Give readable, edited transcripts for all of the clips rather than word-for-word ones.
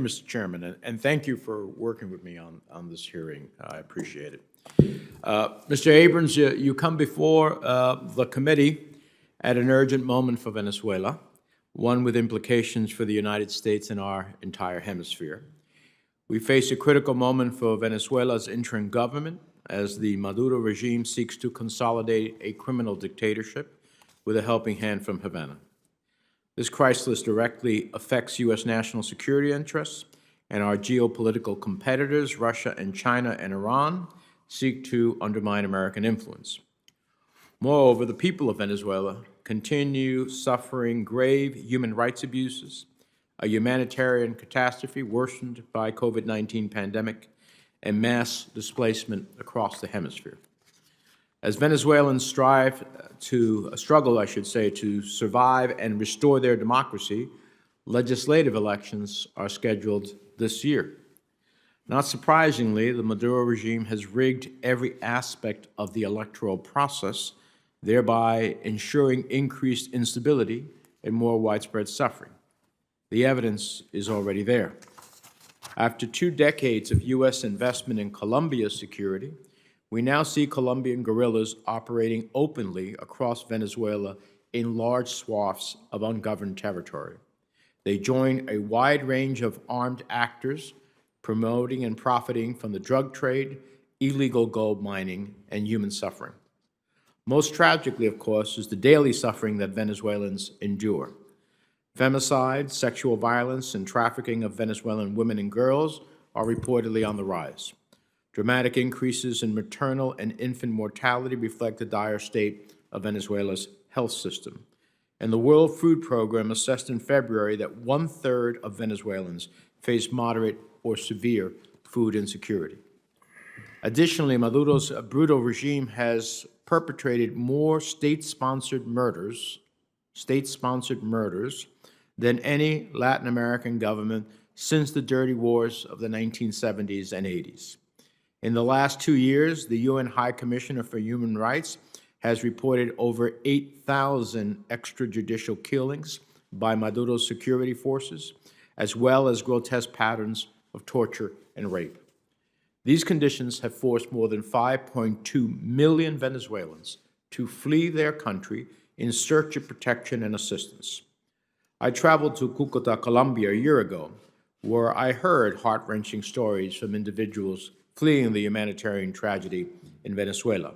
Mr. Chairman, and thank you for working with me on this hearing. I appreciate it. Mr. Abrams, you come before the committee at an urgent moment for Venezuela, one with implications for the United States and our entire hemisphere. We face a critical moment for Venezuela's interim government as the Maduro regime seeks to consolidate a criminal dictatorship with a helping hand from Havana. This crisis directly affects U.S. national security interests, and our geopolitical competitors, Russia and China and Iran, seek to undermine American influence. Moreover, the people of Venezuela continue suffering grave human rights abuses, a humanitarian catastrophe worsened by COVID-19 pandemic, and mass displacement across the hemisphere. As Venezuelans struggle, to survive and restore their democracy, legislative elections are scheduled this year. Not surprisingly, the Maduro regime has rigged every aspect of the electoral process, thereby ensuring increased instability and more widespread suffering. The evidence is already there. After 2 decades of U.S. investment in Colombia's security, we now see Colombian guerrillas operating openly across Venezuela in large swaths of ungoverned territory. They join a wide range of armed actors promoting and profiting from the drug trade, illegal gold mining, and human suffering. Most tragically, of course, is the daily suffering that Venezuelans endure. Femicide, sexual violence, and trafficking of Venezuelan women and girls are reportedly on the rise. Dramatic increases in maternal and infant mortality reflect the dire state of Venezuela's health system. And the World Food Program assessed in February that 1/3 of Venezuelans face moderate or severe food insecurity. Additionally, Maduro's brutal regime has perpetrated more state-sponsored murders than any Latin American government since the dirty wars of the 1970s and 80s. In the last 2 years, the UN High Commissioner for Human Rights has reported over 8,000 extrajudicial killings by Maduro's security forces, as well as grotesque patterns of torture and rape. These conditions have forced more than 5.2 million Venezuelans to flee their country in search of protection and assistance. I traveled to Cúcuta, Colombia, a year ago, where I heard heart-wrenching stories from individuals fleeing the humanitarian tragedy in Venezuela.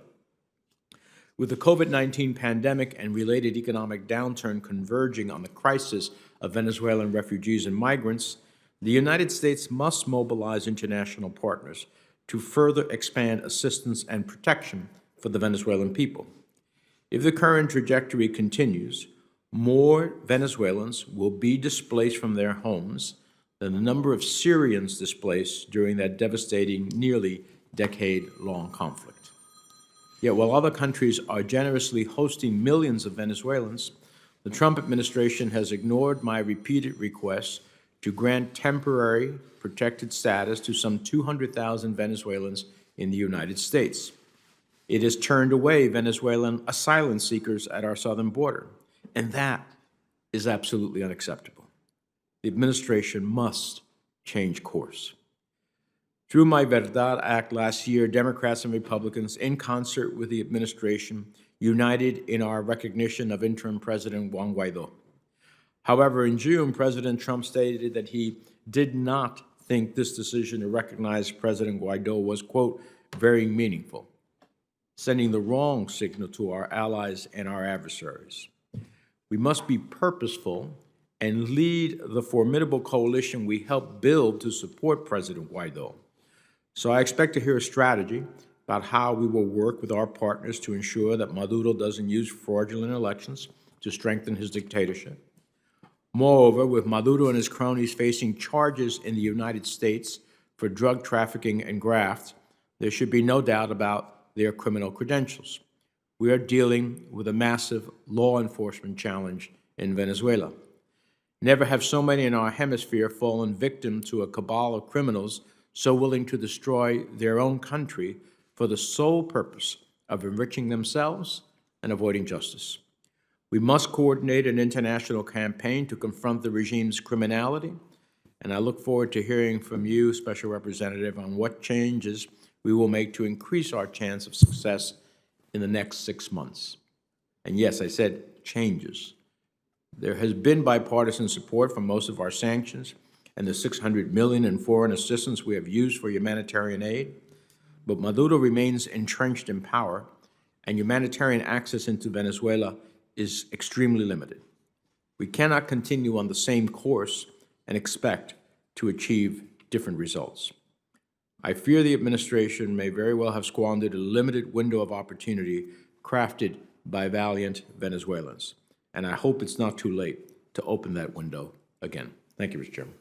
With the COVID-19 pandemic and related economic downturn converging on the crisis of Venezuelan refugees and migrants, the United States must mobilize international partners to further expand assistance and protection for the Venezuelan people. If the current trajectory continues, more Venezuelans will be displaced from their homes than the number of Syrians displaced during that devastating, nearly decade-long conflict. Yet while other countries are generously hosting millions of Venezuelans, the Trump administration has ignored my repeated requests to grant temporary protected status to some 200,000 Venezuelans in the United States. It has turned away Venezuelan asylum seekers at our southern border, and that is absolutely unacceptable. The administration must change course. Through My Verdad Act last year, Democrats and Republicans, in concert with the administration, united in our recognition of interim President Juan Guaidó. However, in June, President Trump stated that he did not think this decision to recognize President Guaidó was, quote, very meaningful, sending the wrong signal to our allies and our adversaries. We must be purposeful and lead the formidable coalition we helped build to support President Guaidó. So I expect to hear a strategy about how we will work with our partners to ensure that Maduro doesn't use fraudulent elections to strengthen his dictatorship. Moreover, with Maduro and his cronies facing charges in the United States for drug trafficking and graft, there should be no doubt about their criminal credentials. We are dealing with a massive law enforcement challenge in Venezuela. Never have so many in our hemisphere fallen victim to a cabal of criminals so willing to destroy their own country for the sole purpose of enriching themselves and avoiding justice. We must coordinate an international campaign to confront the regime's criminality and I look forward to hearing from you, Special Representative, on what changes we will make to increase our chance of success in the next 6 months. And yes, I said changes. There has been bipartisan support for most of our sanctions and the $600 million in foreign assistance we have used for humanitarian aid, but Maduro remains entrenched in power, and humanitarian access into Venezuela is extremely limited. We cannot continue on the same course and expect to achieve different results. I fear the administration may very well have squandered a limited window of opportunity crafted by valiant Venezuelans, and I hope it's not too late to open that window again. Thank you, Mr. Chairman.